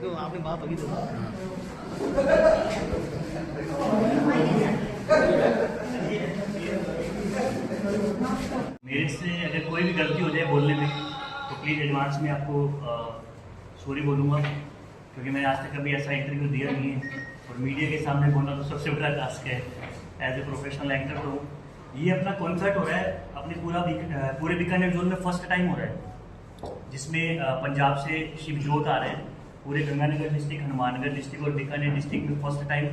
तो आपने बात अभी तो मेरे से अगर कोई भी गलती हो जाए बोलने में तो प्लीज़ एडवांस में आपको सॉरी बोलूँगा, क्योंकि मैंने आज तक कभी ऐसा इंटरव्यू दिया नहीं है और मीडिया के सामने बोलना तो सबसे बड़ा टास्क है। एज ए प्रोफेशनल एंकर तो ये अपना कॉन्सर्ट हो रहा है अपने पूरे बीकानेर जोन में फर्स्ट टाइम हो रहा है, जिसमें पंजाब से शिवजोत आ रहे हैं। पूरे गंगानगर डिस्ट्रिक्ट, हनुमानगढ़ डिस्ट्रिक्ट और बीकानेर डिस्ट्रिक्ट में first time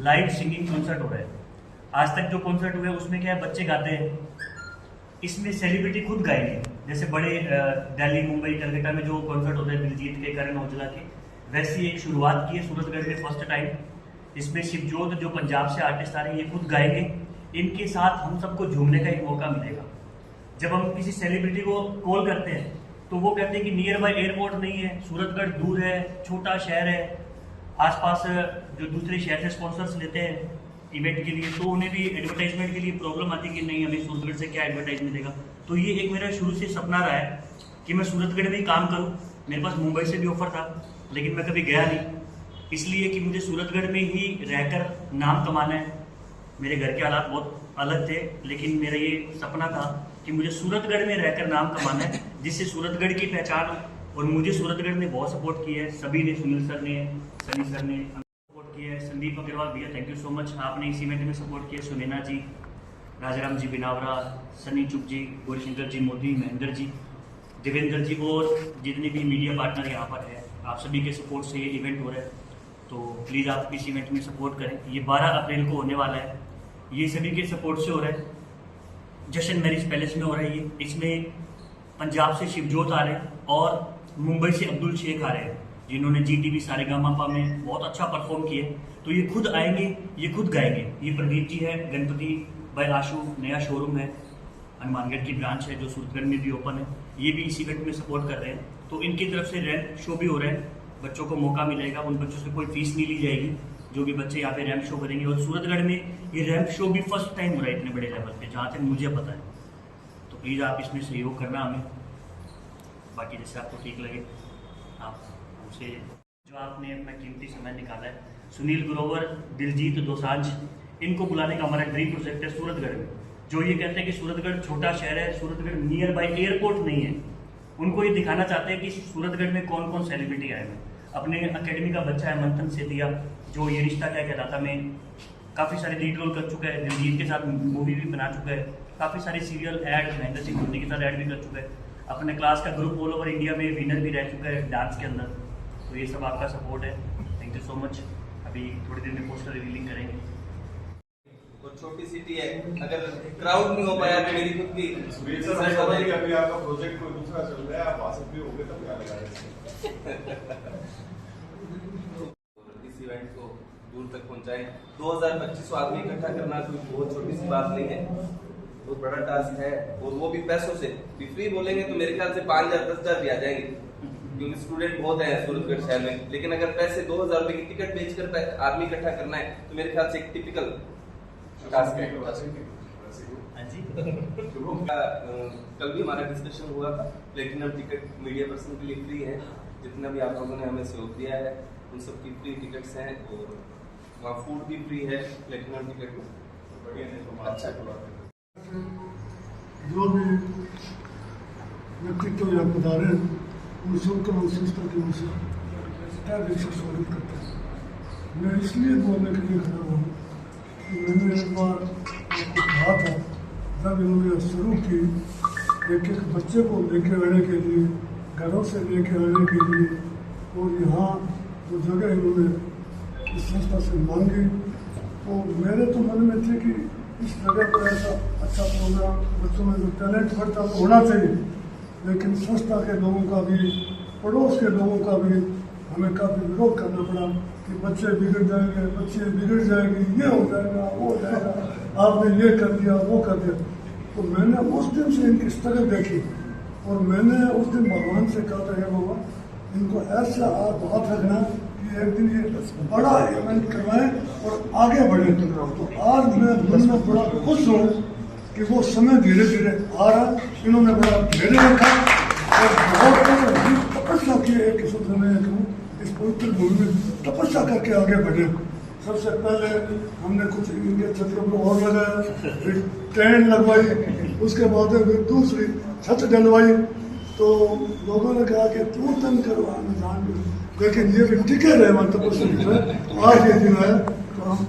live singing concert हो रहा है। आज तक जो कॉन्सर्ट हुए उसमें क्या है, बच्चे गाते हैं, इसमें सेलिब्रिटी खुद गाएंगे। जैसे बड़े दिल्ली, मुंबई, कलकत्ता में जो कॉन्सर्ट होते हैं दिलजीत के, करण औजला के, वैसी एक शुरुआत की है सूरतगढ़ में फर्स्ट टाइम। इसमें शिवजोत जो पंजाब से आर्टिस्ट आ रहे हैं ये खुद गाएंगे। इनके साथ हम सबको झूमने का एक मौका मिलेगा। जब हम किसी सेलिब्रिटी को कॉल करते हैं तो वो कहते हैं कि नियर बाय एयरपोर्ट नहीं है, सूरतगढ़ दूर है, छोटा शहर है, आसपास जो दूसरे शहर से स्पॉन्सर्स लेते हैं इवेंट के लिए, तो उन्हें भी एडवर्टाइजमेंट के लिए प्रॉब्लम आती है कि नहीं हमें सूरतगढ़ से क्या एडवर्टाइज मिलेगा। तो ये एक मेरा शुरू से सपना रहा है कि मैं सूरतगढ़ में ही काम करूं। मेरे पास मुंबई से भी ऑफर था लेकिन मैं कभी गया नहीं, इसलिए कि मुझे सूरतगढ़ में ही रहकर नाम कमाना है। मेरे घर के हालात बहुत अलग थे लेकिन मेरा ये सपना था कि मुझे सूरतगढ़ में रहकर नाम कमाना है, जिससे सूरतगढ़ की पहचान हो। और मुझे सूरतगढ़ ने बहुत सपोर्ट किया है, सभी ने, सुनील सर ने, सनी सर ने सपोर्ट किया है, संदीप अग्रवाल भैया थैंक यू सो मच, आपने इस इवेंट में सपोर्ट किया, सुनैना जी, राजाराम जी बिनावरा, सनी चुप जी, गौरीशंकर जी मोदी, महेंद्र जी, देवेंद्र जी और जितने भी मीडिया पार्टनर यहाँ पर है, आप सभी के सपोर्ट से ये इवेंट हो रहा है। तो प्लीज़ आप इस इवेंट में सपोर्ट करें। ये 12 अप्रैल को होने वाला है, ये सभी के सपोर्ट से हो रहा है। जश्न मैरिज पैलेस में हो रहा है ये। इसमें पंजाब से शिवजोत आ रहे हैं और मुंबई से अब्दुल शेख आ रहे हैं, जिन्होंने GTV सारेगामापा में बहुत अच्छा परफॉर्म किया। तो ये खुद आएंगे, ये खुद गाएंगे। ये प्रदीप जी है, गणपति बाय आशु नया शोरूम है, हनुमानगढ़ की ब्रांच है जो सूरतगढ़ में भी ओपन है, ये भी इस इवेंट में सपोर्ट कर रहे हैं। तो इनकी तरफ से रैंप शो भी हो रहा है, बच्चों को मौका मिलेगा, उन बच्चों से कोई फीस नहीं ली जाएगी जो भी बच्चे यहाँ पे रैंप शो करेंगे। और सूरतगढ़ में ये रैंप शो भी फर्स्ट टाइम हो रहा है इतने बड़े लेवल पे, जहाँ तक मुझे पता है। तो प्लीज़ आप इसमें सहयोग करना हमें, बाकी जैसे आपको ठीक लगे आप हमसे, जो आपने अपना कीमती समय निकाला है। सुनील ग्रोवर, दिलजीत दोसांझ, इनको बुलाने का हमारा ड्रीम प्रोजेक्ट है सूरतगढ़ में। जो ये कहते हैं कि सूरतगढ़ छोटा शहर है, सूरतगढ़ नियर बाय एयरपोर्ट नहीं है, उनको ये दिखाना चाहते हैं कि सूरतगढ़ में कौन कौन सेलिब्रिटी आए हैं। अपने अकेडमी का बच्चा है मंथन सेतिया, जो ये रिश्ता क्या कहलाता में काफ़ी सारे लीड रोल कर चुका है, दिलजीत के साथ मूवी भी बना चुका है, काफ़ी सारे सीरियल ऐड महेंद्र सिंह धोनी के साथ ऐड भी कर चुका है, अपने क्लास का ग्रुप ऑल ओवर इंडिया में विनर भी रह चुका है डांस के अंदर। तो ये सब आपका सपोर्ट है, थैंक यू सो मच। अभी थोड़ी देर में पोस्टर रिवीलिंग करेंगे। और छोटी सिटी है, अगर क्राउड नहीं हो पाया तो मेरी खुद की अभी आपका प्रोजेक्ट कोई दूसरा चल रहा है, आप आ सकते हो तब क्या लगाए इस इवेंट को दूर तक पहुंचाएं। 2025 आदमी इकट्ठा करना कोई बहुत छोटी सी बात नहीं है, बहुत बड़ा टास्क है। और वो भी पैसों से भी फ्री बोलेंगे तो मेरे ख्याल से 5,000 10,000 भी आ जाएंगे, क्योंकि स्टूडेंट बहुत है सूरतगढ़ शहर में। लेकिन अगर पैसे 2,000 रुपए की टिकट बेचकर आदमी इकट्ठा करना है तो मेरे ख्याल से एक टिपिकल टास्क है। कल भी हमारा डिस्कशन हुआ था, प्लेटिनम टिकट मीडिया पर्सन के लिए फ्री है। जितना भी आप लोगों ने हमें सहयोग दिया है उन सब की फ्री टिकट्स हैं और वहाँ फूड भी फ्री है प्लेटिनम टिकट में। अच्छा, जो भी व्यक्तित्व यहाँ पधारे उन सबका हम संस्था की ओर से स्वागत करते हैं। मैं इसलिए बोलने के लिए खड़ा हूँ कि मैंने एक बार आपको कहा था, जब इन्होंने शुरू की एक एक बच्चे को लेके आने के लिए, घरों से लेके आने के लिए, और यहाँ जो जगह इन्होंने इस संस्था से मांगी, तो मेरे तो मन में थे कि इस जगह पर ऐसा अच्छा प्रोग्राम, बच्चों में जो टैलेंट बढ़ता तो होना चाहिए। लेकिन संस्था के लोगों का भी, पड़ोस के लोगों का भी हमें काफ़ी विरोध करना पड़ा कि बच्चे बिगड़ जाएंगे, बच्चे बिगड़ जाएंगे, ये हो जाएगा, वो हो जाएगा, आपने ये कर दिया, वो कर दिया। तो मैंने उस दिन से इनकी स्ट्रगल देखी और मैंने उस दिन भगवान से कहा था, बाबा इनको ऐसा आप हाथ रखना कि एक दिन ये बड़ा इवेंट करवाएं और आगे बढ़े। तो आज मैं मन में बड़ा खुश हूँ कि वो समय धीरे धीरे आ रहा, इन्होंने बड़ा धैर्य रखा और बहुत तपस्या की एक किस्म से मैं कहूँ इस पवित्र भूमि में तपस्या करके आगे बढ़े। सबसे पहले हमने कुछ इनके छतों को और लगाया, फिर टेंट लगवाई, उसके बाद फिर दूसरी छत डलवाई। तो लोगों ने कहा कि तू तन करवा जान, लेकिन ये भी टिके रहे वहाँ तपस्या में। आज ये दिन है तो हम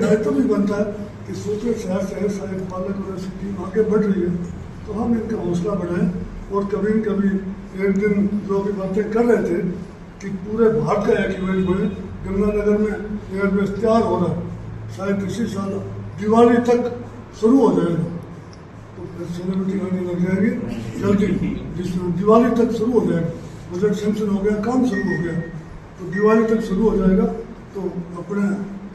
दायित्व भी बनता है कि सूत्र शहर से साहित्य पालक और ऐसी टीम आगे बढ़ रही है तो हम इनका हौसला बढ़ाएं। और कभी न कभी एक दिन जो भी बातें कर रहे थे कि पूरे भारत का एक इवेंट बने, गंगानगर में एयरबेस तैयार हो रहा है, शायद इसी साल दिवाली तक शुरू हो जाएगा। तो फिर सेलिब्रिटी आने लग जाएगी जल्दी, जिसमें दिवाली तक शुरू हो जाएगा। बजट सेंक्शन हो गया, काम शुरू हो गया, तो दिवाली तक शुरू हो जाएगा। तो अपने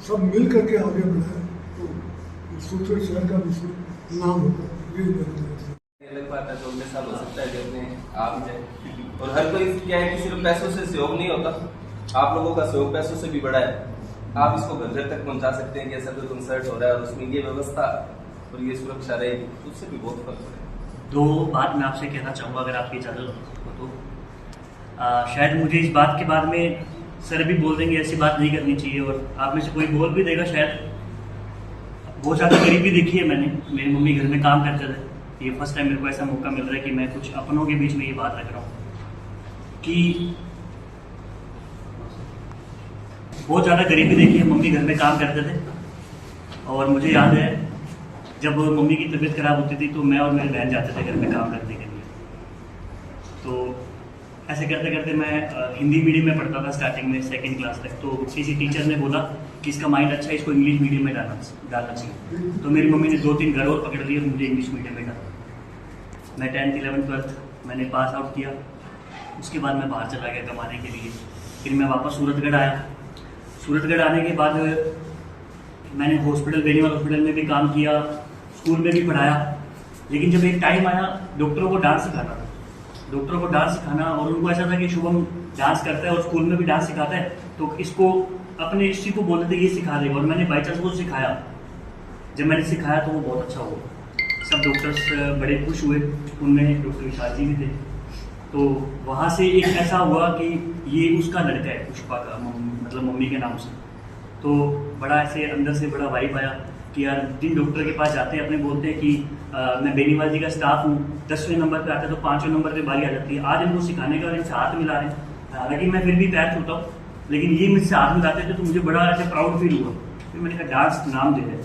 सब मिल करके आगे बढ़ाए तो सूत्र शहर का भी नाम होगा। ये अलग बात है, 14 साल हो सकता है कि अपने आप ही जाए। और हर कोई क्या है कि सिर्फ पैसों से सहयोग नहीं होता, आप लोगों का सहयोग पैसों से भी बड़ा है। आप इसको घर घर तक पहुंचा सकते हैं कि ऐसा कोई कंसर्ट हो रहा है और उसमें ये व्यवस्था और ये सुरक्षा रहेगी, उससे भी बहुत फर्क पड़ेगा। 2 बात मैं आपसे कहना चाहूँगा अगर आपकी इजाज़त हो तो। शायद मुझे इस बात के बाद में सर भी बोल देंगे ऐसी बात नहीं करनी चाहिए, और आप में से कोई बोल भी देगा शायद। बहुत ज़्यादा गरीबी देखी है मैंने, मेरी मम्मी घर में काम करते थे। ये फर्स्ट टाइम मेरे को ऐसा मौका मिल रहा है कि मैं कुछ अपनों के बीच में ये बात रख रहा हूँ कि बहुत ज़्यादा गरीबी देखी है। मम्मी घर में काम करते थे और मुझे याद है जब मम्मी की तबीयत खराब होती थी तो मैं और मेरी बहन जाते थे घर में काम करने के लिए। तो ऐसे करते करते मैं हिंदी मीडियम में पढ़ता था स्टार्टिंग में 2nd क्लास तक। तो किसी टीचर ने बोला कि इसका माइंड अच्छा है, इसको इंग्लिश मीडियम में डालना चाहिए। तो मेरी मम्मी ने 2-3 घर और पकड़ लिए और मुझे इंग्लिश मीडियम में डाला। मैं 10th 11th 12th मैंने पास आउट किया। उसके बाद मैं बाहर चला गया कमाने के लिए। फिर मैं वापस सूरतगढ़ आया। सूरतगढ़ आने के बाद मैंने हॉस्पिटल, बेनीवाल हॉस्पिटल में भी काम किया, स्कूल में भी पढ़ाया। लेकिन जब एक टाइम आया डॉक्टरों को डांस सिखाना था, डॉक्टरों को डांस सिखाना, और उनको ऐसा था कि शुभम डांस करता है और स्कूल में भी डांस सिखाता है तो इसको अपने इसी को बोलते थे ये सिखा देगा। और मैंने बाई चांस वो सिखाया। जब मैंने सिखाया तो वो बहुत अच्छा हुआ। सब डॉक्टर्स बड़े खुश हुए, उनमें डॉक्टर विशाल जी भी थे। तो वहाँ से एक ऐसा हुआ कि ये उसका लड़का है पुष्पा का, मतलब मम्मी के नाम से। तो बड़ा ऐसे अंदर से बड़ा वाइब आया कि यार जिन डॉक्टर के पास जाते हैं अपने बोलते हैं कि मैं बेनीवाल जी का स्टाफ हूँ, 10वें नंबर पे आता है तो 5वें नंबर पे बारी आ जाती है। आज इनको सिखाने का और इनसे हाथ मिला रहे हैं। हालांकि मैं फिर भी पैर छूता हूँ, लेकिन ये मुझसे हाथ मिलाते थे तो मुझे बड़ा ऐसे प्राउड फील हुआ। फिर मैंने कहा डांस नाम दे दे।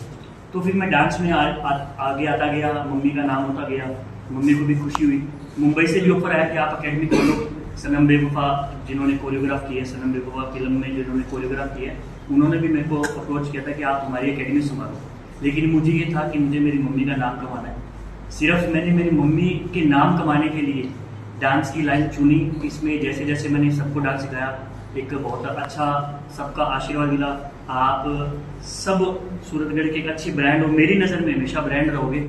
तो फिर मैं डांस में आगे आता गया, मम्मी का नाम होता गया, मम्मी को भी खुशी हुई। मुंबई से भी ऑफर आया कि आप अकेडमी खोलो। सनम बेवफा जिन्होंने कोरियोग्राफ की है, सनम बेवफा फिल्म में जिन्होंने कोरियोग्राफ की है, उन्होंने भी मेरे को अप्रोच किया था कि आप हमारी अकेडमी संभालो। लेकिन मुझे ये था कि मुझे मेरी मम्मी का नाम कमाना है। सिर्फ मैंने मेरी मम्मी के नाम कमाने के लिए डांस की लाइन चुनी। इसमें जैसे जैसे मैंने सबको डांस सिखाया, एक बहुत अच्छा सबका आशीर्वाद मिला। आप सब सूरतगढ़ के एक अच्छी ब्रांड और मेरी नज़र में हमेशा ब्रांड रहोगे।